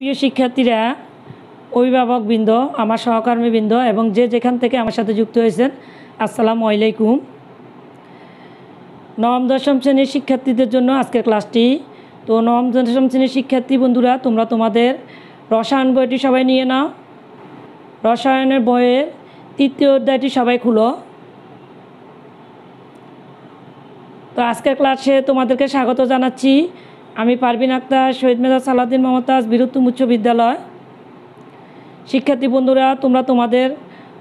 প্রিয় শিক্ষার্থীরা, অভিভাবকবৃন্দ, আমার সহকর্মীবৃন্দ এবং যে যেখান থেকে আমার সাথে যুক্ত হয়েছেন, আসসালামু আলাইকুম। নবম দশম শ্রেণীর শিক্ষার্থীদের জন্য আজকের ক্লাসটি। তো নবম দশম শ্রেণীর শিক্ষার্থী বন্ধুরা, তোমরা তোমাদের রসায়ন বইটি সবাই নিয়ে নাও। রসায়নের বইয়ের তৃতীয় অধ্যায়টি সবাই খুলো। তো আজকের ক্লাসে তোমাদেরকে স্বাগত জানাচ্ছি। আমি পারভিন আক্তার, শহীদ মেধার সালাউদ্দিন মমতাজ বীরুত্তম উচ্চ বিদ্যালয়। শিক্ষার্থী বন্ধুরা, তোমরা তোমাদের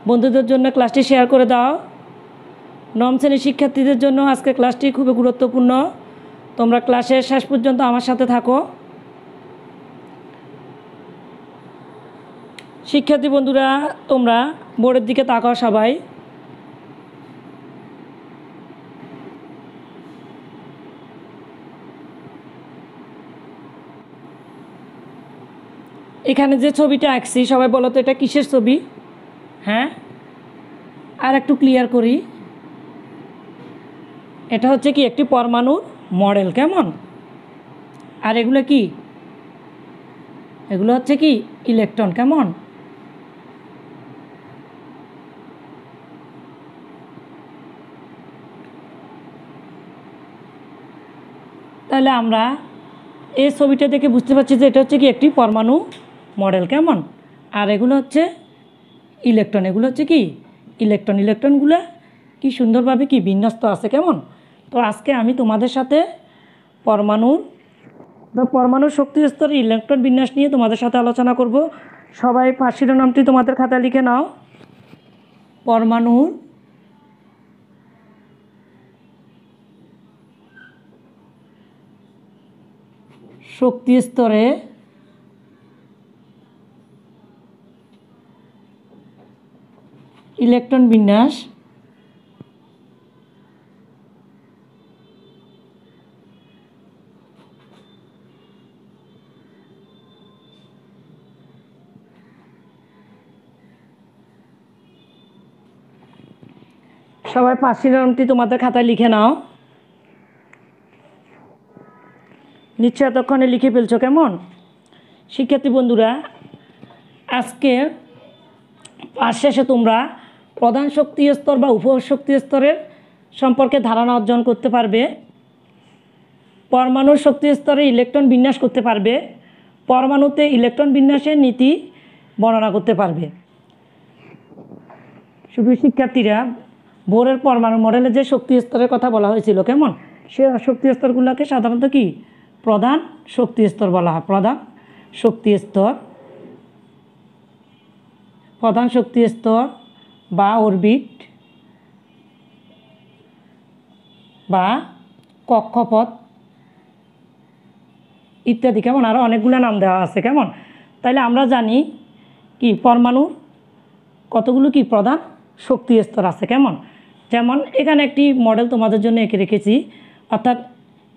বন্ধুদের জন্য ক্লাসটি শেয়ার করে দাও। নবম শ্রেণীর শিক্ষার্থীদের জন্য আজকের ক্লাসটি খুবই গুরুত্বপূর্ণ। তোমরা ক্লাসের শেষ পর্যন্ত আমার সাথে থাকো। শিক্ষার্থী বন্ধুরা, তোমরা বোর্ডের দিকে তাকাও সবাই। এখানে যে ছবিটা আঁকছি, সবাই বলো তো এটা কিসের ছবি? হ্যাঁ, আর একটু ক্লিয়ার করি। এটা হচ্ছে কি একটি পরমাণুর মডেল, কেমন? আর এগুলো কি? এগুলো হচ্ছে কি ইলেকট্রন, কেমন? তাহলে আমরা এই ছবিটা দেখে বুঝতে পারছি যে এটা হচ্ছে কি একটি পরমাণু মডেল, কেমন? আর এগুলো হচ্ছে ইলেকট্রন। এগুলো হচ্ছে কি ইলেকট্রন। ইলেকট্রনগুলো কি সুন্দরভাবে কি বিন্যস্ত আছে, কেমন? তো আজকে আমি তোমাদের সাথে পরমাণুর শক্তি স্তরে ইলেকট্রন বিন্যাস নিয়ে তোমাদের সাথে আলোচনা করব। সবাই শিরোনামটি তোমাদের খাতায় লিখে নাও। পরমাণুর শক্তি স্তরে ইলেকট্রন বিন্যাস সবাই শিরোনামটি তোমাদের খাতায় লিখে নাও। নিশ্চয় এতক্ষণে লিখে ফেলছো, কেমন? শিক্ষার্থী বন্ধুরা, আজকে পাঠ শেষে তোমরা প্রধান শক্তি স্তর বা উপশক্তি স্তরের সম্পর্কে ধারণা অর্জন করতে পারবে। পরমাণুর শক্তি স্তরে ইলেকট্রন বিন্যাস করতে পারবে। পরমাণুতে ইলেকট্রন বিন্যাসের নীতি বর্ণনা করতে পারবে। শুধু শিক্ষার্থীরা, বোরের পরমাণু মডেলে যে শক্তি স্তরের কথা বলা হয়েছিল, কেমন? সে শক্তি স্তরগুলোকে সাধারণত কি প্রধান শক্তি স্তর বলা হয়। প্রধান শক্তি স্তর, প্রধান শক্তি স্তর বা অরবিট বা কক্ষপথ ইত্যাদি, কেমন? আরও অনেকগুলো নাম দেওয়া আছে, কেমন? তাইলে আমরা জানি কি পরমাণুর কতগুলো কি প্রধান শক্তি স্তর আছে, কেমন? যেমন এখানে একটি মডেল তোমাদের জন্য এঁকে রেখেছি, অর্থাৎ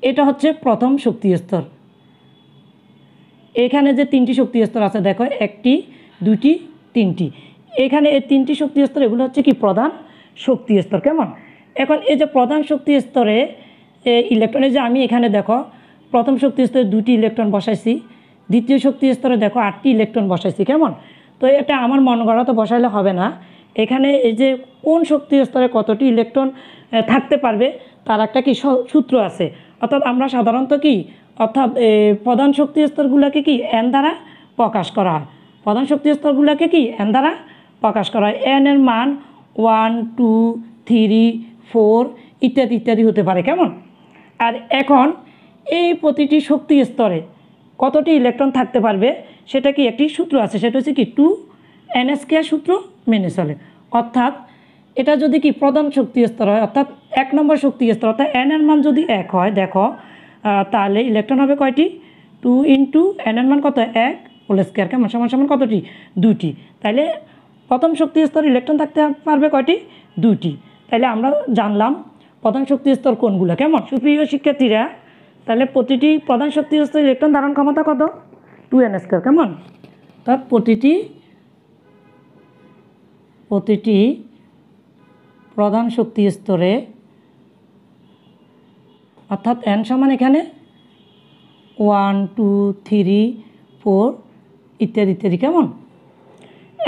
এটা হচ্ছে প্রথম শক্তি স্তর। এখানে যে তিনটি শক্তি স্তর আছে দেখো, একটি, দুটি, তিনটি। এখানে এই তিনটি শক্তি স্তর, এগুলো হচ্ছে কি প্রধান শক্তি স্তর, কেমন? এখন এই যে প্রধান শক্তি স্তরে ইলেকট্রনে যে আমি এখানে দেখো প্রথম শক্তি স্তরে 2টি ইলেকট্রন বসাইছি, দ্বিতীয় শক্তি স্তরে দেখো 8টি ইলেকট্রন বসাইছি, কেমন? তো এটা আমার মন গড়া তো বসাইলে হবে না। এখানে এই যে কোন শক্তি স্তরে কতটি ইলেকট্রন থাকতে পারবে তার একটা কি সূত্র আছে। অর্থাৎ আমরা সাধারণত কি প্রধান শক্তি স্তরগুলোকে কি এন দ্বারা প্রকাশ করা হয়। প্রধান শক্তি স্তরগুলোকে কি এন দ্বারা প্রকাশ করা হয়। এন এর মান 1, 2, 3, 4 ইত্যাদি ইত্যাদি হতে পারে, কেমন? আর এখন এই প্রতিটি শক্তি স্তরে কতটি ইলেকট্রন থাকতে পারবে সেটা কি একটি সূত্র আছে, সেটা হচ্ছে কি 2n² সূত্র মেনে চলে। অর্থাৎ এটা যদি কি প্রধান শক্তি স্তর হয়, অর্থাৎ 1 নম্বর শক্তি স্তর, অর্থাৎ n এর মান যদি 1 হয়, দেখো তাহলে ইলেকট্রন হবে কয়টি? 2 × n এর মান কত? 1 হোল স্কয়ার, কেমন? সমান সমান কতটি? 2টি। তাইলে প্রথম শক্তি স্তর ইলেকট্রন থাকতে পারবে কয়টি? 2টি। তাইলে আমরা জানলাম প্রধান শক্তি স্তর কোনগুলো, কেমন? সুপ্রিয় শিক্ষার্থীরা, তাহলে প্রতিটি প্রধান শক্তি স্তর ইলেকট্রন ধারণ ক্ষমতা কত? 2n², কেমন? অর্থাৎ প্রতিটি প্রধান শক্তি স্তরে, অর্থাৎ n সমান এখানে 1, 2, 3, 4 ইত্যাদি ইত্যাদি। কেমন?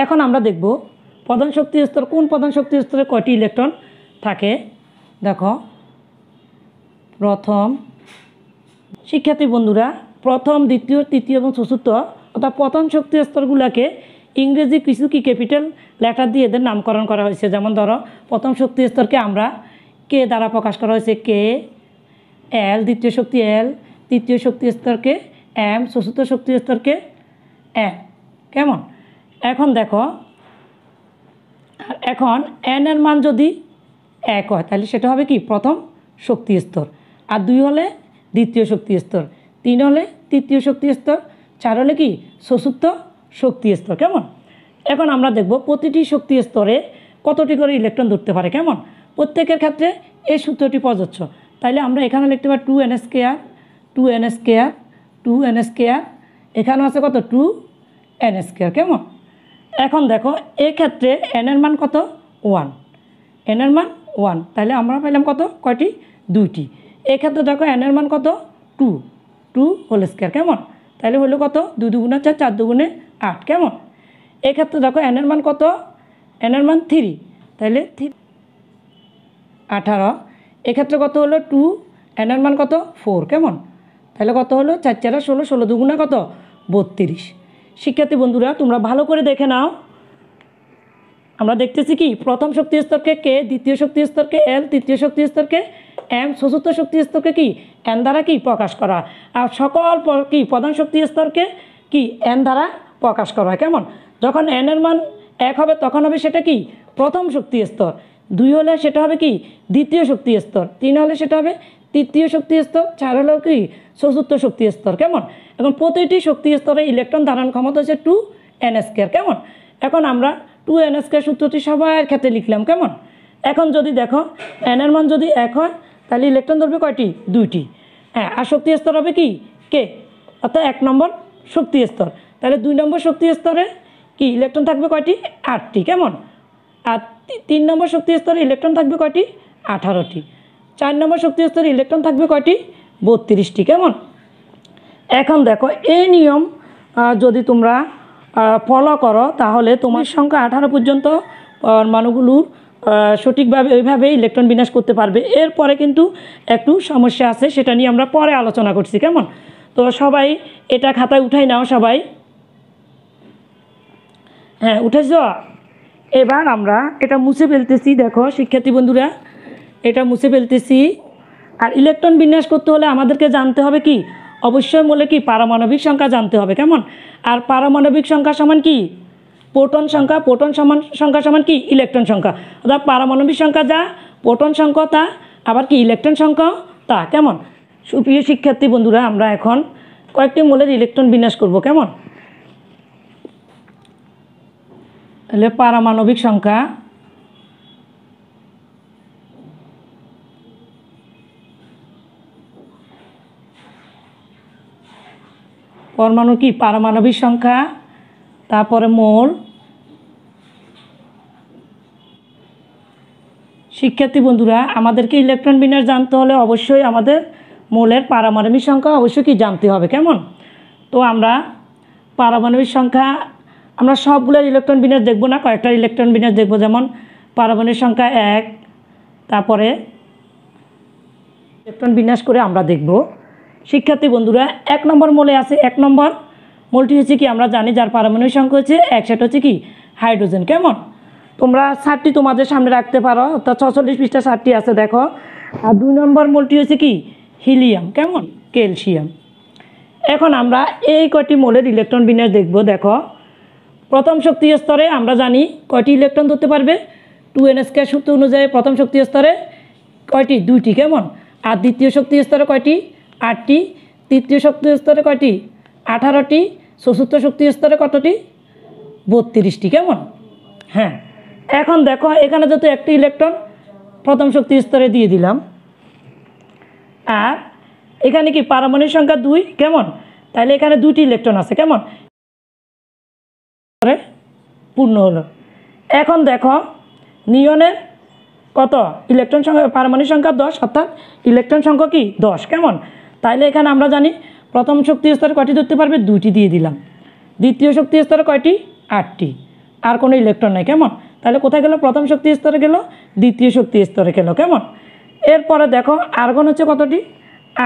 এখন আমরা দেখব প্রধান শক্তি স্তর, কোন প্রধান শক্তি স্তরে কয়টি ইলেকট্রন থাকে। দেখো, প্রথম, শিক্ষার্থী বন্ধুরা, প্রথম, দ্বিতীয়, তৃতীয় এবং চতুর্থ অর্থাৎ প্রধান শক্তি স্তরগুলোকে ইংরেজি কিছু কি ক্যাপিটাল লেটার দিয়ে এদের নামকরণ করা হয়েছে। যেমন ধরো, প্রথম শক্তি স্তরকে আমরা কে দ্বারা প্রকাশ করা হয়েছে, কে। এল, দ্বিতীয় শক্তি এল, তৃতীয় শক্তি স্তরকে এম, চতুর্থ শক্তি স্তরকে এম। কেমন? এখন দেখো, এখন এন এর মান যদি 1 হয় তাহলে সেটা হবে কি প্রথম শক্তি স্তর, আর 2 হলে দ্বিতীয় শক্তি স্তর, 3 হলে তৃতীয় শক্তি স্তর, 4 হলে কি চতুর্থ শক্তি স্তর। কেমন? এখন আমরা দেখব প্রতিটি শক্তি স্তরে কতটি করে ইলেকট্রন ধরতে পারে। কেমন? প্রত্যেকের ক্ষেত্রে এই সূত্রটি প্রযোজ্য। তাইলে আমরা এখানে লিখতে পারি 2n square, 2n square, 2n square, এখানেও আছে কত 2n স্কয়ার। কেমন? এখন দেখো, এক্ষেত্রে n এর মান কত 1, n এর মান 1, তাহলে আমরা পেলাম কত, কয়টি, 2টি। এক্ষেত্রে দেখো n এর মান কত 2 হোল স্কয়ার। কেমন? তাহলে হলো কত, 2 দুগুণে 4, 4 দুগুণে 8। কেমন? এক্ষেত্রে দেখো n এর মান কত, n এর মান 3, তাহলে 18। এক্ষেত্রে কত হলো 2, n এর মান কত 4। কেমন? তাহলে কত হলো 4 4 16, 16 দুগুণে কত 32। শিক্ষার্থী বন্ধুরা, তোমরা ভালো করে দেখে নাও। আমরা দেখতেছি কি প্রথম শক্তি স্তরকে কে, দ্বিতীয় শক্তি স্তরকে এল, তৃতীয় শক্তি স্তরকে এম, চতুর্থ শক্তি স্তরকে কি এন দ্বারা কি প্রকাশ করা, আর সকল কি প্রধান শক্তি স্তরকে কি এন দ্বারা প্রকাশ করা হয়। কেমন? যখন এন এর মান 1 হবে তখন হবে সেটা কি প্রথম শক্তি স্তর, 2 হলে সেটা হবে কি দ্বিতীয় শক্তি স্তর, 3 হলে সেটা হবে তৃতীয় শক্তি স্তর, 4 হলো কি চতুর্থ শক্তি স্তর। কেমন? এখন প্রতিটি শক্তি স্তরে ইলেকট্রন ধারণ ক্ষমতা হচ্ছে 2n স্কয়ার। কেমন? এখন আমরা 2n স্কয়ার সূত্রটি সবার ক্ষেত্রে লিখলাম। কেমন? এখন যদি দেখো n এর মান যদি 1 হয় তাহলে ইলেকট্রন ধরবে কয়টি, 2টি। হ্যাঁ, আর শক্তি স্তর হবে কি কে, অর্থাৎ 1 নম্বর শক্তি স্তর। তাহলে 2 নম্বর শক্তি স্তরে কি ইলেকট্রন থাকবে কয়টি, 8টি। কেমন? আর 3 নম্বর শক্তি স্তরে ইলেকট্রন থাকবে কয়টি, 18টি। 4 নম্বর শক্তি স্তরে ইলেকট্রন থাকবে কয়টি, 32টি। কেমন? এখন দেখো, এই নিয়ম যদি তোমরা ফলো করো তাহলে তোমার সংখ্যা 18 পর্যন্ত পরমাণুগুলোর সঠিকভাবে ওইভাবে ইলেকট্রন বিন্যাস করতে পারবে। এরপরে কিন্তু একটু সমস্যা আছে, সেটা নিয়ে আমরা পরে আলোচনা করছি। কেমন? তো সবাই এটা খাতায় উঠাই নাও সবাই। হ্যাঁ, উঠেছ? এবার আমরা এটা মুছে ফেলতেছি। দেখো শিক্ষার্থী বন্ধুরা, এটা মুছে ফেলতেছি। আর ইলেকট্রন বিন্যাস করতে হলে আমাদেরকে জানতে হবে কি, অবশ্যই বলে কি পারমাণবিক সংখ্যা জানতে হবে। কেমন? আর পারমাণবিক সংখ্যা সমান কি প্রোটন সংখ্যা, প্রোটন সংখ্যা সমান কি ইলেকট্রন সংখ্যা। অর্থাৎ পারমাণবিক সংখ্যা যা, প্রোটন সংখ্যা তা, আবার কি ইলেকট্রন সংখ্যাও তা। কেমন? সুপ্রিয় শিক্ষার্থী বন্ধুরা, আমরা এখন কয়েকটি মোলের ইলেকট্রন বিন্যাস করব। কেমন? তাহলে পারমাণবিক সংখ্যা, পরমাণু কি পারমাণবিক সংখ্যা, তারপরে মোল। শিক্ষার্থী বন্ধুরা, আমাদেরকে ইলেকট্রন বিন্যাস জানতে হলে অবশ্যই আমাদের মোলের পারমাণবিক সংখ্যা অবশ্যই কি জানতে হবে। কেমন? তো আমরা পারমাণবিক সংখ্যা, আমরা সবগুলোর ইলেকট্রন বিন্যাস দেখব না, কয়েকটা ইলেকট্রন বিন্যাস দেখব। যেমন পারমাণবিক সংখ্যা 1, তারপরে ইলেকট্রন বিন্যাস করে আমরা দেখব। শিক্ষার্থী বন্ধুরা, 1 নম্বর মোলে আছে, 1 নম্বর মোলটি হচ্ছে কি আমরা জানি যার পারমাণবিক সংখ্যা হচ্ছে 1, সেটা হচ্ছে কি হাইড্রোজেন। কেমন? তোমরা 7টি তোমাদের সামনে রাখতে পারো, অর্থাৎ 46 পৃষ্ঠা 7টি আছে দেখো। আর 2 নম্বর মোলটি হচ্ছে কি হিলিয়াম। কেমন? ক্যালসিয়াম। এখন আমরা এই কয়টি মোলের ইলেকট্রন বিন্যাস দেখব। দেখো, প্রথম শক্তি স্তরে আমরা জানি কয়টি ইলেকট্রন ধরতে পারবে, 2n স্কয়ার সূত্র অনুযায়ী প্রথম শক্তি স্তরে কয়টি, 2টি। কেমন? আর দ্বিতীয় শক্তি স্তরে কয়টি, 8টি। তৃতীয় শক্তি স্তরে কয়টি, 18টি। চতুর্থ শক্তি স্তরে কতটি, 32টি। কেমন? হ্যাঁ, এখন দেখো এখানে যত একটি ইলেকট্রন প্রথম শক্তি স্তরে দিয়ে দিলাম, আর এখানে কি পারমাণবিক সংখ্যা 2। কেমন? তাহলে এখানে 2টি ইলেকট্রন আছে। কেমন? পূর্ণ হলো। এখন দেখো নিয়নের কত ইলেকট্রন সংখ্যা, পারমাণবিক সংখ্যা 10, অর্থাৎ ইলেকট্রন সংখ্যা কি 10। কেমন? তাইলে এখানে আমরা জানি প্রথম শক্তি স্তরে কয়টি ধরতে পারবে, 2টি দিয়ে দিলাম। দ্বিতীয় শক্তি স্তরে কয়টি? 8টি। আর কোনো ইলেকট্রন নাই, কেমন? তাহলে কোথায় গেল? প্রথম শক্তি স্তরে গেল, দ্বিতীয় শক্তি স্তরে গেল, কেমন? এরপরে দেখো আর্গন হচ্ছে কতটি?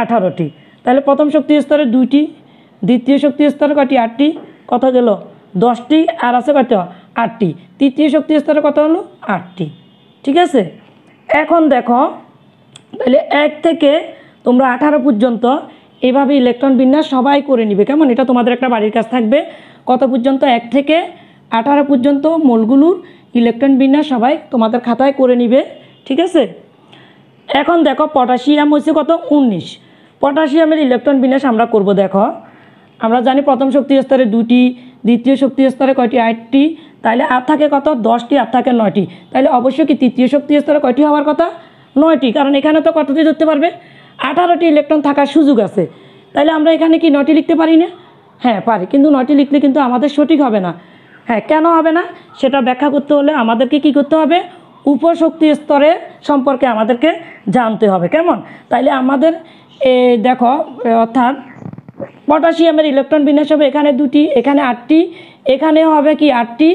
18টি। তাহলে প্রথম শক্তি স্তরে 2টি, দ্বিতীয় শক্তি স্তরে কয়টি? 8টি। কত গেল? 10টি। আর আছে কত? 8টি। তৃতীয় শক্তি স্তরে কত হলো? 8টি। ঠিক আছে। এখন দেখো তাহলে 1 থেকে তোমরা 18 পর্যন্ত এভাবে ইলেকট্রন বিন্যাস সবাই করে নিবে, কেমন? এটা তোমাদের একটা বাড়ির কাজ থাকবে। কত পর্যন্ত? 1 থেকে 18 পর্যন্ত মোলগুলোর ইলেকট্রন বিন্যাস সবাই তোমাদের খাতায় করে নিবে। ঠিক আছে। এখন দেখো পটাশিয়াম হচ্ছে কত? 19। পটাশিয়ামের ইলেকট্রন বিন্যাস আমরা করব। দেখো আমরা জানি প্রথম শক্তি স্তরে 2টি, দ্বিতীয় শক্তি স্তরে কয়টি? 8টি। তাহলে আর থাকে কত? 10টি। আর থাকে 9টি। তাহলে অবশ্যই কি তৃতীয় শক্তি স্তরে কয়টি হওয়ার কথা? 9টি। কারণ এখানে তো কতটি ধরতে পারবে? 18টি ইলেকট্রন থাকার সুযোগ আছে। তাহলে আমরা এখানে কি 9টি লিখতে পারি না? হ্যাঁ পারি, কিন্তু 9টি লিখলে কিন্তু আমাদের সঠিক হবে না। হ্যাঁ, কেন হবে না সেটা ব্যাখ্যা করতে হলে আমাদেরকে কি করতে হবে? উপশক্তি স্তরে সম্পর্কে আমাদেরকে জানতে হবে, কেমন? তাইলে আমাদের দেখো অর্থাৎ পটাশিয়ামের ইলেকট্রন বিন্যাস হবে এখানে 2টি, এখানে 8টি, এখানেও হবে কি 8টি।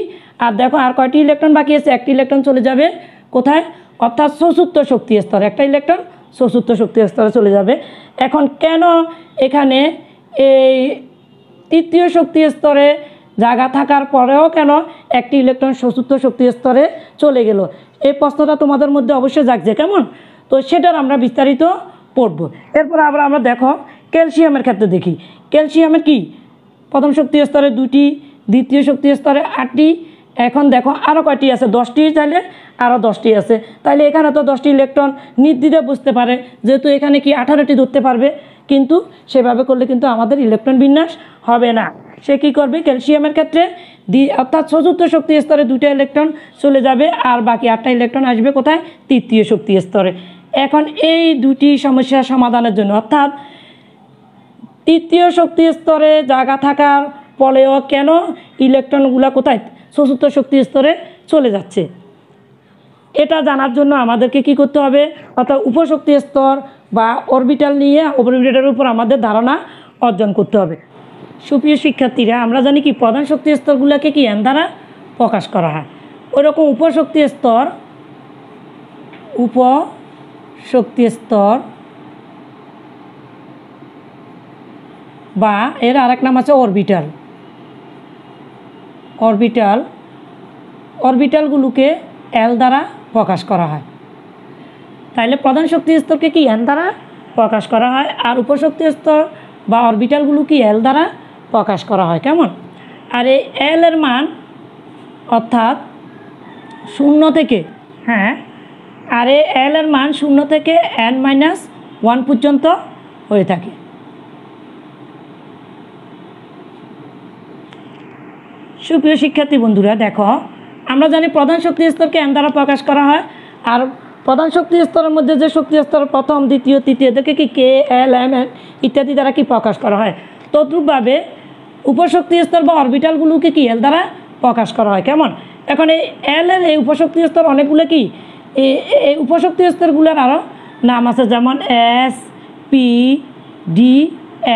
আর দেখো আর কয়টি ইলেকট্রন বাকি আছে? একটি ইলেকট্রন চলে যাবে কোথায়? অর্থাৎ চতুর্থ শক্তি স্তরে। একটা ইলেকট্রন চতুর্থ শক্তি স্তরে চলে যাবে। এখন কেন এখানে এই তৃতীয় শক্তি স্তরে জায়গা থাকার পরেও কেন একটি ইলেকট্রন চতুর্থ শক্তি স্তরে চলে গেল? এই প্রশ্নটা তোমাদের মধ্যে অবশ্যই জাগছে, কেমন? তো সেটার আমরা বিস্তারিত পড়ব। এরপর আবার আমরা দেখো ক্যালসিয়ামের ক্ষেত্রে দেখি। ক্যালসিয়ামের কি? প্রথম শক্তি স্তরে 2টি, দ্বিতীয় শক্তি স্তরে 8টি। এখন দেখো আরও কয়টি আছে? 10টি। তাহলে আরও 10টি আছে। তাহলে এখানে তো 10টি ইলেকট্রন নির্দ্বিধায় বুঝতে পারে, যেহেতু এখানে কি 18টি ধরতে পারবে। কিন্তু সেভাবে করলে কিন্তু আমাদের ইলেকট্রন বিন্যাস হবে না। সে কী করবে? ক্যালসিয়ামের ক্ষেত্রে অর্থাৎ চতুর্থ শক্তি স্তরে 2টা ইলেকট্রন চলে যাবে, আর বাকি 8টা ইলেকট্রন আসবে কোথায়? তৃতীয় শক্তি স্তরে। এখন এই দুটি সমস্যার সমাধানের জন্য অর্থাৎ তৃতীয় শক্তি স্তরে জায়গা থাকার ফলেও কেন ইলেকট্রনগুলো কোথায়? চতুর্থ শক্তি স্তরে চলে যাচ্ছে, এটা জানার জন্য আমাদেরকে কি করতে হবে? অর্থাৎ উপশক্তি স্তর বা অরবিটাল নিয়ে অরবিটালের উপর আমাদের ধারণা অর্জন করতে হবে। সুপ্রিয় শিক্ষার্থীরা, আমরা জানি কি প্রধান শক্তি স্তরগুলোকে কি এন দ্বারা প্রকাশ করা হয়। ওইরকম উপশক্তি স্তর বা এর আরেক নাম আছে অরবিটালগুলোকে এল দ্বারা প্রকাশ করা হয়। তাইলে প্রধান শক্তি স্তরকে কি এন দ্বারা প্রকাশ করা হয়, আর উপশক্তি স্তর বা অরবিটালগুলো কি এল দ্বারা প্রকাশ করা হয়, কেমন? আর এই এল এর মান অর্থাৎ 0 থেকে আর এই এল এর মান 0 থেকে n-1 পর্যন্ত হয়ে থাকে। সুপ্রিয় শিক্ষার্থী বন্ধুরা, দেখো আমরা জানি প্রধান শক্তি স্তরকে এন দ্বারা প্রকাশ করা হয়, আর প্রধান শক্তি স্তরের মধ্যে যে শক্তি স্তর প্রথম, দ্বিতীয়, তৃতীয় এদেরকে কি কে, এল, এম ইত্যাদি দ্বারা কি প্রকাশ করা হয়। তদ্রূপভাবে উপশক্তি স্তর বা অরবিটালগুলোকে কি এল দ্বারা প্রকাশ করা হয়, কেমন? এখন এই এল এর এই উপশক্তি স্তর অনেকগুলো কি এই উপশক্তি স্তরগুলোর আরও নাম আছে, যেমন এস, পি, ডি,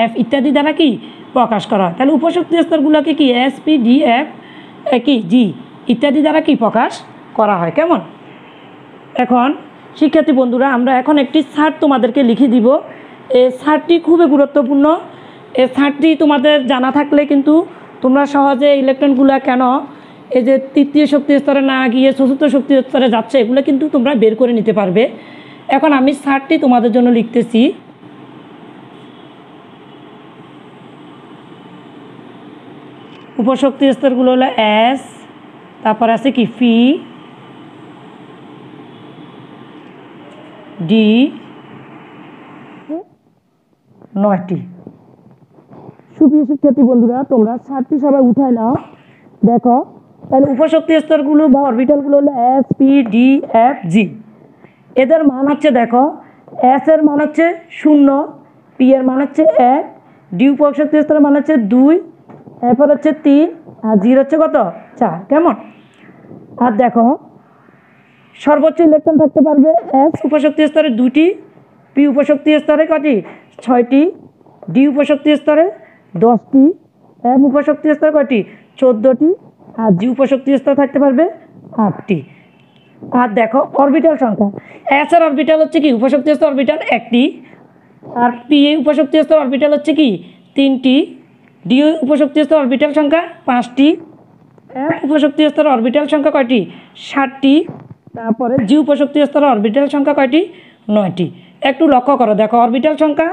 এফ ইত্যাদি দ্বারা কি প্রকাশ করা হয়। তাহলে উপশক্তি স্তরগুলোকে কি এস, পি, ডি, এফ কি জি ইত্যাদি দ্বারা কি প্রকাশ করা হয়, কেমন? এখন শিক্ষার্থী বন্ধুরা, আমরা এখন একটি চার্ট তোমাদেরকে লিখে দিব। এই চার্টটি খুবই গুরুত্বপূর্ণ। এই চার্টটি তোমাদের জানা থাকলে কিন্তু তোমরা সহজে ইলেকট্রনগুলো কেন এই যে তৃতীয় শক্তি স্তরে না গিয়ে চতুর্থ শক্তি স্তরে যাচ্ছে এগুলো কিন্তু তোমরা বের করে নিতে পারবে। এখন আমি চার্টটি তোমাদের জন্য লিখতেছি। উপশক্তি স্তরগুলো হলো এস, তারপর আছে কি পি, ডি, 9টি। সুপ্রিয় শিক্ষার্থী বন্ধুরা, তোমরা চার্টটি সবাই উঠাই নাও। দেখো তাহলে উপশক্তি স্তরগুলো বা অরবিটালগুলো হলো এস, পি, ডি, এফ, জি। এদের মান হচ্ছে, দেখো এস এর মান হচ্ছে 0, পি এর মান হচ্ছে 1, ডি উপশক্তি স্তরের মান হচ্ছে 2, এফ এর হচ্ছে 3, আর জির হচ্ছে কত? 4, কেমন? আর দেখো সর্বোচ্চ ইলেকট্রন থাকতে পারবে এস উপশক্তি স্তরে 2টি, পি উপশক্তি স্তরে কটি? 6টি, ডি উপশক্তি স্তরে 10টি, এম উপশক্তি স্তর কয়টি? 14টি। আর জি উপশক্তি স্তর থাকতে পারবে 8টি। আর দেখো অরবিটাল সংখ্যা, এস এর অরবিটাল হচ্ছে কি উপশক্তি স্তর অরবিটাল 1টি, আর পি এ উপশক্তি স্তর অরবিটাল হচ্ছে কি 3টি, ডি উপশক্তি স্তর অরবিটাল সংখ্যা 5টি, এফ উপশক্তি স্তর অরবিটাল সংখ্যা কয়টি? 7টি। তারপরে জি উপশক্তি স্তর অরবিটাল সংখ্যা কয়টি? 9টি। একটু লক্ষ্য করো, দেখো অরবিটাল সংখ্যা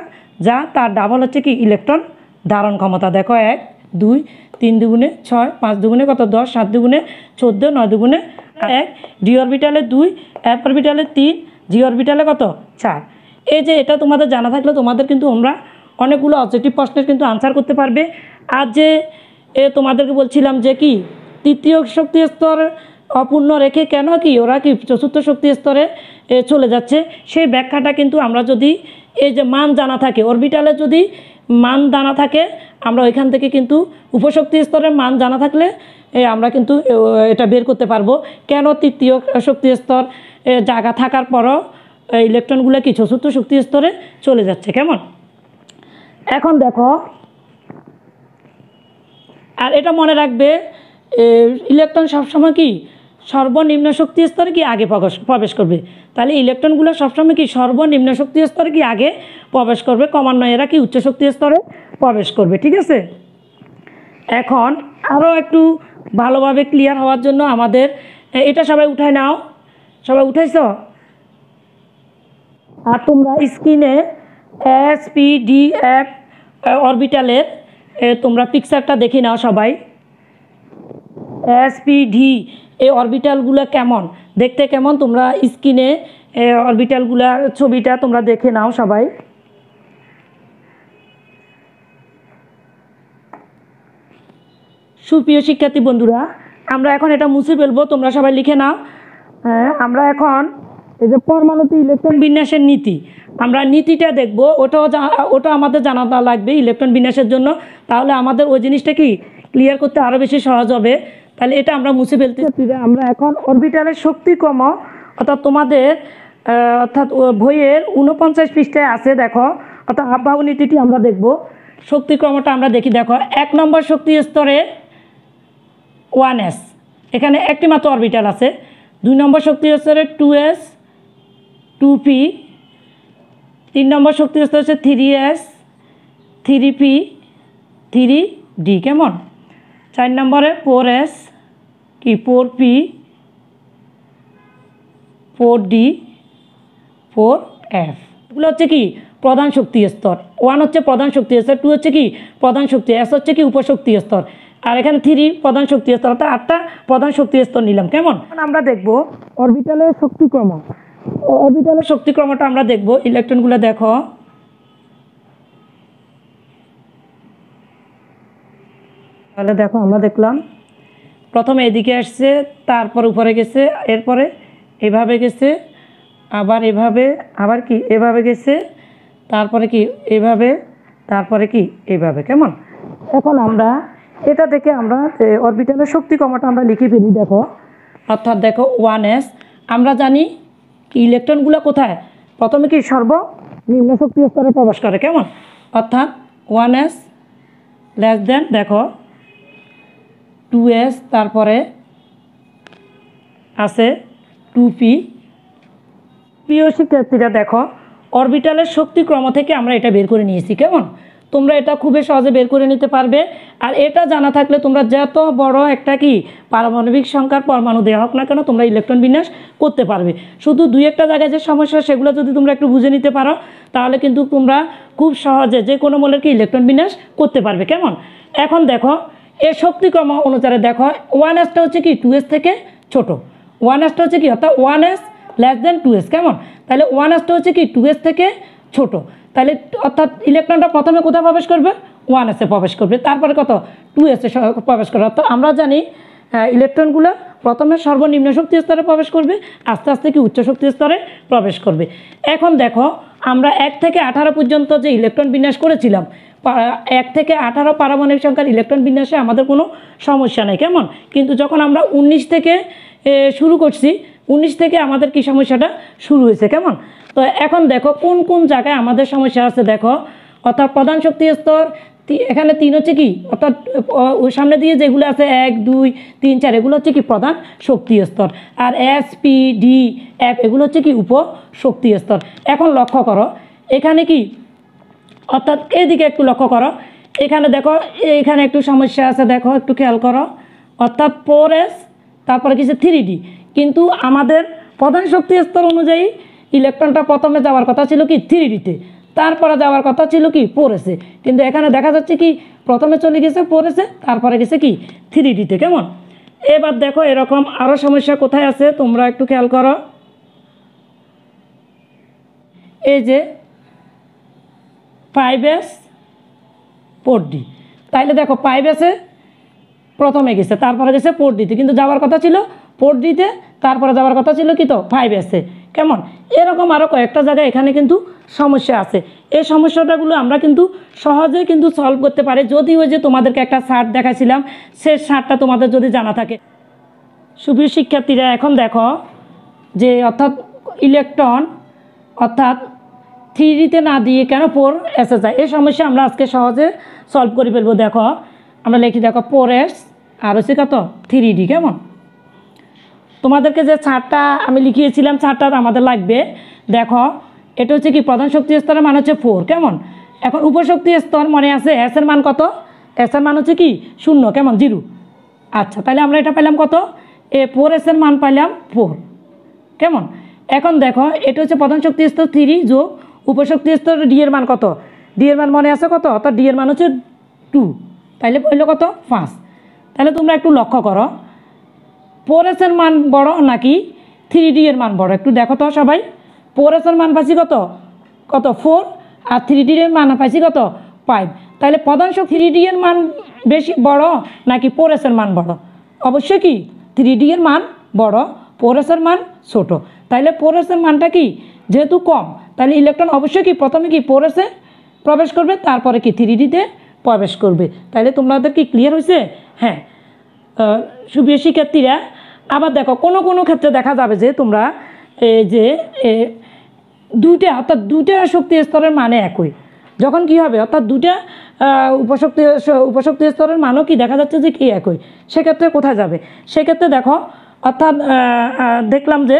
যা তার ডাবল হচ্ছে কি ইলেকট্রন ধারণ ক্ষমতা। দেখো 1 2 3 দুগুণে 6, 5 দুগুণে কত 10, 7 দুগুণে 14, 9 দুগুণে 1, ডি অরবিটালে 2, এফ অরবিটালে 3, জি অরবিটালে কত 4। এই যে এটা তোমাদের জানা থাকলে তোমাদের কিন্তু আমরা অনেকগুলো অবজেক্টিভ প্রশ্নের কিন্তু আনসার করতে পারবে। আর যে তোমাদেরকে বলছিলাম যে কি তৃতীয় শক্তি স্তর অপূর্ণ রেখে কেন কি ওরা কি চতুর্থ শক্তি স্তরে চলে যাচ্ছে, সেই ব্যাখ্যাটা কিন্তু আমরা যদি এই যে মান জানা থাকে অরবিটালে যদি মান জানা থাকে আমরা ওইখান থেকে কিন্তু উপশক্তি স্তরের মান জানা থাকলে আমরা কিন্তু এটা বের করতে পারবো কেন তৃতীয় শক্তি স্তর জায়গা থাকার পরও ইলেকট্রনগুলো কি চতুর্থ শক্তি স্তরে চলে যাচ্ছে। কেমন? এখন দেখো, আর এটা মনে রাখবে ইলেকট্রন সবসময় কি সর্বনিম্ন শক্তি স্তরে কি আগে প্রবেশ করবে। তাহলে ইলেকট্রনগুলো সবসময় কি সর্বনিম্ন শক্তি স্তরে কি আগে প্রবেশ করবে, ক্রমান্বয়ে এরা কি উচ্চ শক্তি স্তরে প্রবেশ করবে। ঠিক আছে, এখন আরও একটু ভালোভাবে ক্লিয়ার হওয়ার জন্য আমাদের এটা সবাই উঠায় নাও, সবাই উঠাইছ? আর তোমরা স্ক্রিনে এস পি ডি এফ অরবিটালের তোমরা পিকচারটা দেখে নাও সবাই। এস পি ডি এই অরবিটালগুলো কেমন দেখতে, কেমন তোমরা স্ক্রিনে অরবিটালগুলার ছবিটা তোমরা দেখে নাও সবাই। সুপ্রিয় শিক্ষার্থী বন্ধুরা, আমরা এখন এটা মুছে ফেলবো, তোমরা সবাই লিখে নাও। আমরা এখন এই যে পরমাণুতে ইলেকট্রন বিন্যাসের নীতি, আমরা নীতিটা দেখব, ওটা আমাদের জানা লাগবে ইলেকট্রন বিন্যাসের জন্য। তাহলে আমাদের ওই জিনিসটা কি ক্লিয়ার করতে আরও বেশি সহজ হবে। তাহলে এটা আমরা মুছে ফেলতে আমরা এখন অরবিটালের শক্তিক্রম অর্থাৎ তোমাদের অর্থাৎ বইয়ের 49 পৃষ্ঠায় আছে, দেখো অর্থাৎ আবহাওয়া নীতিটি আমরা দেখব। শক্তিক্রমটা আমরা দেখি, দেখো 1 নম্বর শক্তি স্তরে 1s, এখানে একটি মাত্র অরবিটাল আছে। 2 নম্বর শক্তি স্তরে 2s 2p, 3 নম্বর শক্তি স্তর হচ্ছে 3s 3p 3d। কেমন? 4 নম্বরে 4s কি 4p 4d 4f। এগুলো হচ্ছে কি প্রধান শক্তি স্তর। 1 হচ্ছে প্রধান শক্তি স্তর, 2 হচ্ছে কি প্রধান শক্তি, s হচ্ছে কি উপশক্তি স্তর, আর এখানে 3 প্রধান শক্তি স্তর, অর্থাৎ 8টা প্রধান শক্তি স্তর নিলাম। কেমন? আমরা দেখব অরবিটালের শক্তিক্রম। অরবিটালের শক্তিক্রমটা আমরা দেখব। ইলেকট্রনগুলো দেখো, তাহলে দেখো আমরা দেখলাম প্রথমে এদিকে আসছে, তারপর উপরে গেছে, এরপরে এভাবে গেছে, আবার এভাবে, আবার কি এভাবে গেছে, তারপরে কি এভাবে, তারপরে কি এভাবে। কেমন? এখন আমরা এটা থেকে আমরা অরবিটালের শক্তিক্রমটা আমরা লিখে ফেলি। দেখো অর্থাৎ দেখো 1s, আমরা জানি ইলেকট্রনগুলো কোথায় প্রথমে কি সর্বনিম্ন শক্তি স্তরে প্রবেশ করে। কেমন? অর্থাৎ 1s লেস দেন দেখো 2s, তারপরে আছে 2p। প্রিয় শিক্ষার্থীরা দেখো অরবিটালের শক্তিক্রম থেকে আমরা এটা বের করে নিয়েছি। কেমন? তোমরা এটা খুবই সহজে বের করে নিতে পারবে। আর এটা জানা থাকলে তোমরা যত বড় একটা কি পারমাণবিক সংখ্যার পরমাণু দেওয়া হোক না কেন তোমরা ইলেকট্রন বিন্যাস করতে পারবে। শুধু 2-1টা জায়গায় যে সমস্যা সেগুলো যদি তোমরা একটু বুঝে নিতে পারো তাহলে কিন্তু তোমরা খুব সহজে যে কোনো মূলের কি ইলেকট্রন বিন্যাস করতে পারবে। কেমন? এখন দেখো এর শক্তিক্রম অনুসারে দেখো 1sটা হচ্ছে কি 2s থেকে ছোট, 1sটা হচ্ছে কি অর্থাৎ 1s লেস দেন 2s। কেমন? তাহলে 1sটা হচ্ছে কি 2s থেকে ছোট, তাহলে অর্থাৎ ইলেকট্রনটা প্রথমে কোথায় প্রবেশ করবে? 1sে প্রবেশ করবে, তারপরে কত 2sে প্রবেশ করবে। অর্থাৎ আমরা জানি ইলেকট্রনগুলো প্রথমে সর্বনিম্ন শক্তি স্তরে প্রবেশ করবে, আস্তে আস্তে কি উচ্চ শক্তি স্তরে প্রবেশ করবে। এখন দেখো আমরা 1 থেকে 18 পর্যন্ত যে ইলেকট্রন বিন্যাস করেছিলাম, 1 থেকে 18 পারমাণবিক সংখ্যার ইলেকট্রন বিন্যাসে আমাদের কোনো সমস্যা নেই। কেমন? কিন্তু যখন আমরা 19 থেকে শুরু করছি, 19 থেকে আমাদের কি সমস্যাটা শুরু হয়েছে। কেমন? তো এখন দেখো কোন কোন জায়গায় আমাদের সমস্যা আছে। দেখো অর্থাৎ প্রধান শক্তি স্তর এখানে 3 হচ্ছে কি, অর্থাৎ ওর সামনে দিয়ে যেগুলো আছে 1 2 3 4 এগুলো হচ্ছে কি প্রধান শক্তি স্তর, আর এস পি ডি এফ এগুলো হচ্ছে কি উপ শক্তি স্তর। এখন লক্ষ্য করো এখানে কি, অর্থাৎ এদিকে একটু লক্ষ্য করো, এখানে দেখো এখানে একটু সমস্যা আছে, দেখো একটু খেয়াল করো, অর্থাৎ 4s তারপরে কিছু 3d, কিন্তু আমাদের প্রধান শক্তি স্তর অনুযায়ী ইলেকট্রনটা প্রথমে যাওয়ার কথা ছিল কি 3dতে, তারপরে যাওয়ার কথা ছিল কি 4sে, কিন্তু এখানে দেখা যাচ্ছে কি প্রথমে চলে গেছে 4sে, তারপরে গেছে কি 3dতে। কেমন? এবার দেখো এরকম আরও সমস্যা কোথায় আছে তোমরা একটু খেয়াল করো, এই যে 5s 4d, তাইলে দেখো 5sে প্রথমে গেছে, তারপরে গেছে 4dতে, কিন্তু যাওয়ার কথা ছিল 4dতে, তারপরে যাওয়ার কথা ছিল কি তো 5sে। কেমন? এরকম আরও কয়েকটা জায়গায় এখানে কিন্তু সমস্যা আছে। এই সমস্যাটাগুলো আমরা কিন্তু সহজে কিন্তু সলভ করতে পারি, যদি ওই যে তোমাদেরকে একটা চার্ট দেখাইছিলাম, সে চার্টটা তোমাদের যদি জানা থাকে। সুপ্রিয় শিক্ষার্থীরা, এখন দেখো যে অর্থাৎ ইলেকট্রন অর্থাৎ 3dতে না দিয়ে কেন 4sে যায়, এই সমস্যা আমরা আজকে সহজে সলভ করে ফেলবো। দেখো আমরা লিখি, দেখো 4s আর হচ্ছে কত 3d। কেমন? তোমাদেরকে যে চার্টটা আমি লিখিয়েছিলাম চার্টটা আমাদের লাগবে। দেখো এটা হচ্ছে কি প্রধান শক্তি স্তরের মান হচ্ছে 4। কেমন? এখন উপশক্তি স্তর মনে আছে এস এর মান কত? এস এর মান হচ্ছে কি 0। কেমন? 0। আচ্ছা, তাহলে আমরা এটা পেলাম কত? 4s এর মান পাইলাম 4। কেমন? এখন দেখো এটা হচ্ছে প্রধান শক্তি স্তর 3 যোগ উপশক্তি স্তর ডি এর মান কত? ডি এর মান মনে আছে কত? অর্থাৎ ডি এর মান হচ্ছে 2, তাইলে হইল কত 5। তাহলে তোমরা একটু লক্ষ্য করো 4s এর মান বড় নাকি 3d এর মান বড়, একটু দেখো তো সবাই। 4s এর মান পাইছি কত? কত 4, আর 3d এর মান পাইছি কত 5। তাহলে প্রধান শক্তি 3d এর মান বেশি বড় নাকি 4s এর মান বড়? অবশ্যই কি 3d এর মান বড়, 4s এর মান ছোট। তাইলে 4s এর মানটা কি যেহেতু কম, তাহলে ইলেকট্রন অবশ্যই কি প্রথমে কি 4sে প্রবেশ করবে, তারপরে কি 3dতে প্রবেশ করবে। তাইলে তোমাদের কি ক্লিয়ার হয়েছে? হ্যাঁ সুপ্রিয় শিক্ষার্থীরা, আবার দেখো কোনো কোনো ক্ষেত্রে দেখা যাবে যে তোমরা যে দুইটা অর্থাৎ দুইটা শক্তি স্তরের মানে একই, যখন কি হবে অর্থাৎ দুইটা উপশক্তি স্তরের মানও কি দেখা যাচ্ছে যে কি একই, সেক্ষেত্রে কোথায় যাবে? সেক্ষেত্রে দেখো অর্থাৎ দেখলাম যে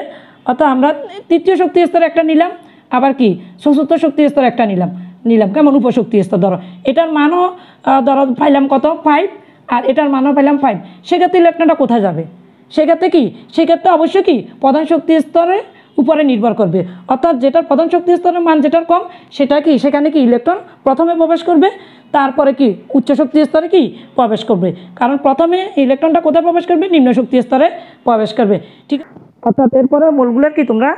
অর্থাৎ আমরা তৃতীয় শক্তি স্তরে একটা নিলাম, আবার কি চতুর্থ শক্তি স্তর একটা নিলাম। কেমন? উপশক্তি স্তর ধরো এটার মানও ধরো পাইলাম কত 5, আর এটার মানও পাইলাম 5, সেক্ষেত্রে ইলেকট্রনটা কোথায় যাবে? সেক্ষেত্রে কি সেক্ষেত্রে অবশ্যই কি প্রধান শক্তি স্তরের উপরে নির্ভর করবে, অর্থাৎ যেটার প্রধান শক্তি স্তরের মান যেটার কম সেটা কি সেখানে কি ইলেকট্রন প্রথমে প্রবেশ করবে, তারপরে কি উচ্চ শক্তি স্তরে কি প্রবেশ করবে, কারণ প্রথমে ইলেকট্রনটা কোথায় প্রবেশ করবে? নিম্ন শক্তি স্তরে প্রবেশ করবে। ঠিক, অর্থাৎ এরপরে মোলগুলোর কি তোমরা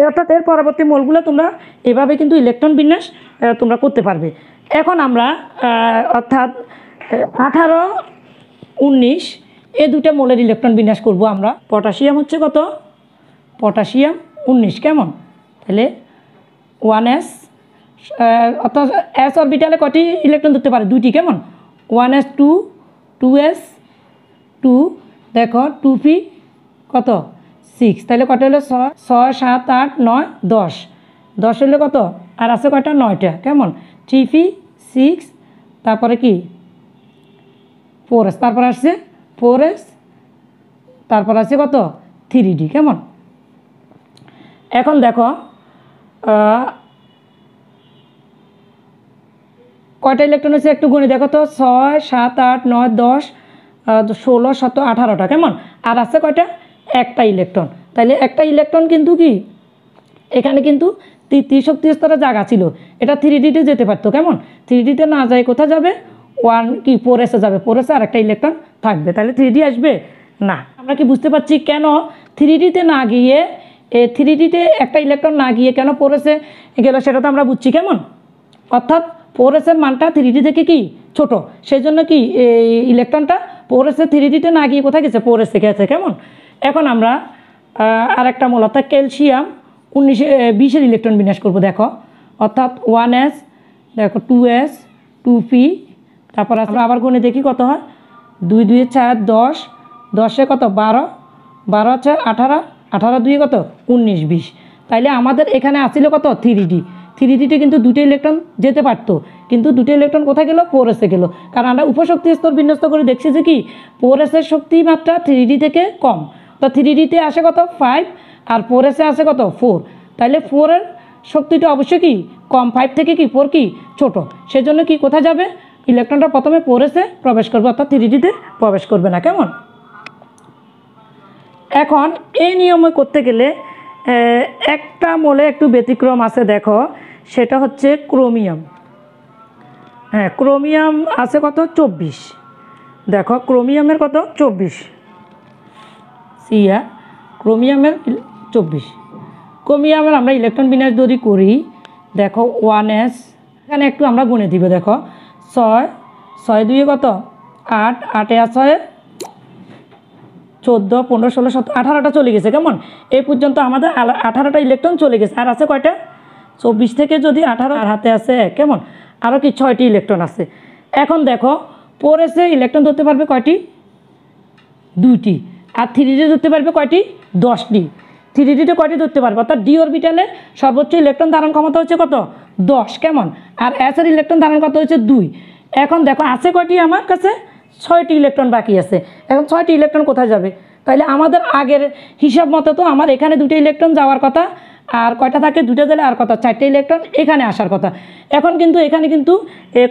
অর্থাৎ এর পরবর্তী মোলগুলো তোমরা এভাবে কিন্তু ইলেকট্রন বিন্যাস তোমরা করতে পারবে। এখন আমরা অর্থাৎ 18 19 এই দুটো মোলের ইলেকট্রন বিন্যাস করব আমরা। পটাশিয়াম হচ্ছে কত? পটাশিয়াম 19। কেমন? তাহলে 1s অর্থাৎ এস অরবিটালে কটি ইলেকট্রন ধরতে পারে? 2টি। কেমন? 1s 2, 2s 2, দেখো 2p কত 6, তাহলে কত হলো 6 7 8 9 10, 10 হলো কত? আর আছে কয়টা? 9টা। কেমন? 3p 6, তারপরে কি 4s, তারপর আসছে 4s, তারপর আছে কত 3d। কেমন? এখন দেখো কয়টা ইলেকট্রন আছে একটু গুণে দেখো তো, 6 7 8 9 10 16 17 18টা। কেমন? আর আছে কয়টা? একটা ইলেকট্রন। তাইলে একটা ইলেকট্রন কিন্তু কি এখানে কিন্তু তৃতীয় শক্তি স্তরে জায়গা ছিল, এটা 3dতে যেতে পারতো। কেমন? 3dতে না যায় কোথায় যাবে? 1 কি 4sে যাবে, 4sে আর একটা ইলেকট্রন থাকবে, তাহলে 3d আসবে না। আমরা কি বুঝতে পারছি কেন 3dতে না গিয়ে 3dতে একটা ইলেকট্রন না গিয়ে কেন 4sে গেল, সেটা তো আমরা বুঝছি। কেমন? অর্থাৎ 4sের মানটা 3d থেকে কি ছোট, সেই জন্য কি এই ইলেকট্রনটা 4sে 3dতে না গিয়ে কোথায় গেছে? 4sে গেছে। কেমন? এখন আমরা আরেকটা মূল অর্থাৎ ক্যালসিয়াম 20 ইলেকট্রন বিন্যাস করব। দেখো অর্থাৎ 1s, দেখো 2s 2p, তারপর আমরা আবার গুণে দেখি কত হয়। 2 2 4 10, 10এ কত 12, 12 আছে 18, 18 2 কত 19 20। তাইলে আমাদের এখানে আসছিল কত 3d, 3D-তে কিন্তু দুটো ইলেকট্রন যেতে পারতো, কিন্তু দুটো ইলেকট্রন কোথায় গেল? 4s-এ গেল। কারণ আমরা উপশক্তি স্তর বিন্যস্ত করে দেখছি যে কি 4s-এর শক্তি মাত্রা 3D থেকে কম। তো 3D-তে আসে কত? 5, আর 4s-এ আসে কত? 4। তাহলে 4-এর শক্তিটা অবশ্যই কি কম, 5 থেকে কি 4 কি ছোট। সেজন্য কি কোথায় যাবে? ইলেকট্রনটা প্রথমে 4s-এ প্রবেশ করবে, অর্থাৎ 3D-তে প্রবেশ করবে না। কেমন? এখন এই নিয়মে করতে গেলে একটা মোলে একটু ব্যতিক্রম আছে, দেখো সেটা হচ্ছে ক্রোমিয়াম। হ্যাঁ, ক্রোমিয়াম আছে কত? 24। দেখো ক্রোমিয়ামের কত? 24। সিয়া ক্রোমিয়ামের 24। ক্রোমিয়ামের আমরা ইলেকট্রন বিন্যাস যদি করি, দেখো 1s, এখানে একটু আমরা গুনে দিব। দেখো 6, 6 2 কত? 8, 8 আর 6 14, 15, 16, 17, 18টা চলে গেছে। কেমন? এই পর্যন্ত আমাদের 18টা ইলেকট্রন চলে গেছে। আর আছে কয়টা? 24 থেকে যদি 18, আর হাতে আছে কেমন আরও কি 6টি ইলেকট্রন আছে। এখন দেখো 4s-এ ইলেকট্রন ধরতে পারবে কয়টি? 2টি। আর 3D-তে ধরতে পারবে কয়টি? 10টি। 3D-তে কয়টি ধরতে পারবে? অর্থাৎ ডি অরবিটালে সর্বোচ্চ ইলেকট্রন ধারণ ক্ষমতা হচ্ছে কত? 10। কেমন? আর s-এর ইলেকট্রন ধারণ ক্ষমতা হচ্ছে 2। এখন দেখো আছে কয়টি আমার কাছে? 6টি ইলেকট্রন বাকি আছে। এখন 6টি ইলেকট্রন কোথায় যাবে? তাহলে আমাদের আগের হিসাব মতো তো আমার এখানে 2টো ইলেকট্রন যাওয়ার কথা, আর কয়টা থাকে? 2টা গেলে আর কত? 4টে ইলেকট্রন এখানে আসার কথা। এখন কিন্তু এখানে কিন্তু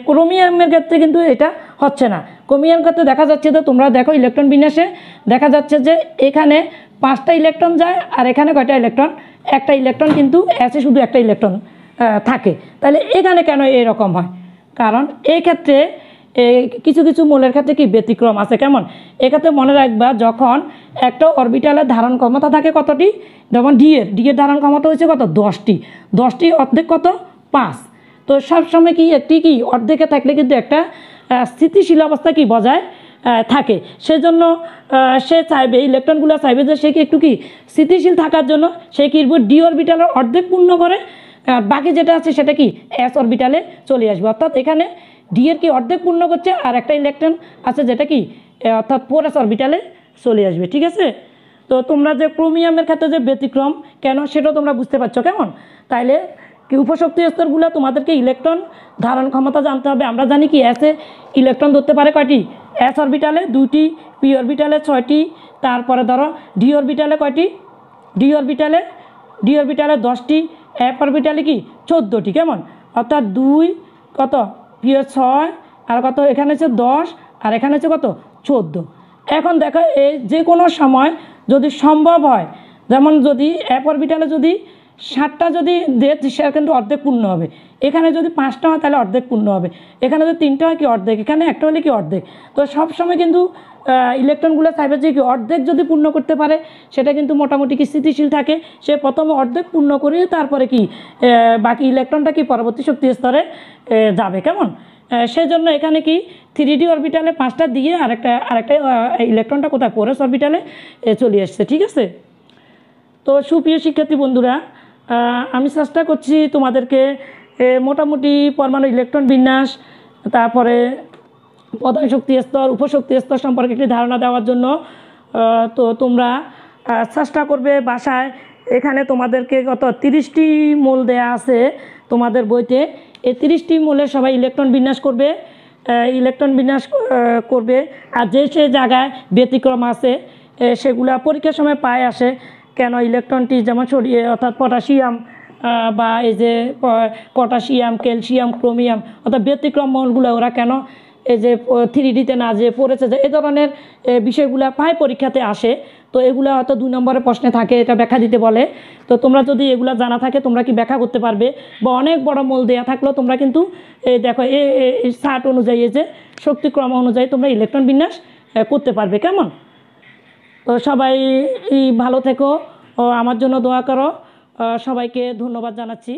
ক্রোমিয়ামের ক্ষেত্রে কিন্তু এটা হচ্ছে না। ক্রোমিয়ামের ক্ষেত্রে দেখা যাচ্ছে যে তোমরা দেখো ইলেকট্রন বিন্যাসে দেখা যাচ্ছে যে এখানে 5টা ইলেকট্রন যায়, আর এখানে কয়টা ইলেকট্রন? একটা ইলেকট্রন কিন্তু এসে শুধু একটা ইলেকট্রন থাকে। তাহলে এখানে কেন এরকম হয়? কারণ এই ক্ষেত্রে কিছু কিছু মৌলের ক্ষেত্রে কি ব্যতিক্রম আছে। কেমন? এক্ষেত্রে মনে রাখবা, যখন একটা অরবিটালের ধারণ ক্ষমতা থাকে কতটি? যেমন ডি এর ধারণ ক্ষমতা হচ্ছে কত? 10টি। 10টি অর্ধেক কত? 5। তো সবসময় কি একটি কি অর্ধেকে থাকলে কিন্তু একটা স্থিতিশীল অবস্থা কি বজায় থাকে। সেজন্য সে চাইবে, ইলেকট্রনগুলো চাইবে যে সে কি একটু কি স্থিতিশীল থাকার জন্য সে কি ডি অরবিটালের অর্ধেক পূর্ণ করে, বাকি যেটা আছে সেটা কি এস অরবিটালে চলে আসবে। অর্থাৎ এখানে ডি এর কি অর্ধেক পূর্ণ করছে, আর একটা ইলেকট্রন আছে যেটা কি অর্থাৎ 4s অরবিটালে চলে আসবে। ঠিক আছে? তো তোমরা যে ক্রোমিয়ামের ক্ষেত্রে যে ব্যতিক্রম কেন সেটাও তোমরা বুঝতে পারছো। কেমন? তাইলে কি উপশক্তি স্তরগুলো তোমাদেরকে ইলেকট্রন ধারণ ক্ষমতা জানতে হবে। আমরা জানি কি এসে ইলেকট্রন ধরতে পারে কয়টি? এস অরবিটালে 2টি, পি অরবিটালে 6টি, তারপরে ধরো ডি অরবিটালে কয়টি? ডি অরবিটালে 10টি, এফ অরবিটালে কি 14টি। কেমন? অর্থাৎ 2 কত? পি 6, আর কত? এখানে হচ্ছে 10, আর এখানে হচ্ছে কত? 14। এখন দেখো এই যে কোনো সময় যদি সম্ভব হয়, যেমন যদি এফ অরবিটালে যদি 7টা যদি দেয় সেটা কিন্তু অর্ধেক পূর্ণ হবে। এখানে যদি 5টা হয় তাহলে অর্ধেক পূর্ণ হবে। এখানে যদি 3টা হয় কি অর্ধেক, এখানে একটা হলে কি অর্ধেক। তো সবসময় কিন্তু ইলেকট্রনগুলো চাইবে যে কি অর্ধেক যদি পূর্ণ করতে পারে সেটা কিন্তু মোটামুটি কি স্থিতিশীল থাকে। সে প্রথমে অর্ধেক পূর্ণ করে তারপরে কি বাকি ইলেকট্রনটা কি পরবর্তী শক্তি স্তরে যাবে। কেমন? সেজন্য এখানে কি 3D অরবিটালে 5টা দিয়ে আরেকটা ইলেকট্রনটা কোথায়? 4s অরবিটালে চলে আসছে। ঠিক আছে? তো সুপ্রিয় শিক্ষার্থী বন্ধুরা, আমি চেষ্টা করছি তোমাদেরকে মোটামুটি পরমাণু ইলেকট্রন বিন্যাস, তারপরে প্রধান শক্তি স্তর, উপশক্তি স্তর সম্পর্কে একটি ধারণা দেওয়ার জন্য। তো তোমরা চেষ্টা করবে বাসায়। এখানে তোমাদেরকে কত 30টি মৌল দেয়া আছে তোমাদের বইতে। এই 30টি মৌলে সবাই ইলেকট্রন বিন্যাস করবে, আর যে জায়গায় ব্যতিক্রম আছে সেগুলা পরীক্ষার সময় পায় আসে। কেন ইলেকট্রনটি যেমন সরিয়ে, অর্থাৎ পটাশিয়াম বা এই যে পটাশিয়াম, ক্যালসিয়াম, ক্রোমিয়াম, অর্থাৎ ব্যতিক্রম মৌলগুলো ওরা কেন এই যে 3D-তে না যে পড়েছে, যে এই ধরনের বিষয়গুলো প্রায় পরীক্ষাতে আসে। তো এগুলো হয়তো 2 নম্বরের প্রশ্নে থাকে, এটা ব্যাখ্যা দিতে বলে। তো তোমরা যদি এগুলো জানা থাকে তোমরা কি ব্যাখ্যা করতে পারবে, বা অনেক বড় মৌল দেওয়া থাকলেও তোমরা কিন্তু দেখো এই চার্ট অনুযায়ী, যে শক্তিক্রম অনুযায়ী তোমরা ইলেকট্রন বিন্যাস করতে পারবে। কেমন? তো সবাই ভালো থেকো, আমার জন্য দোয়া করো। সবাইকে ধন্যবাদ জানাচ্ছি।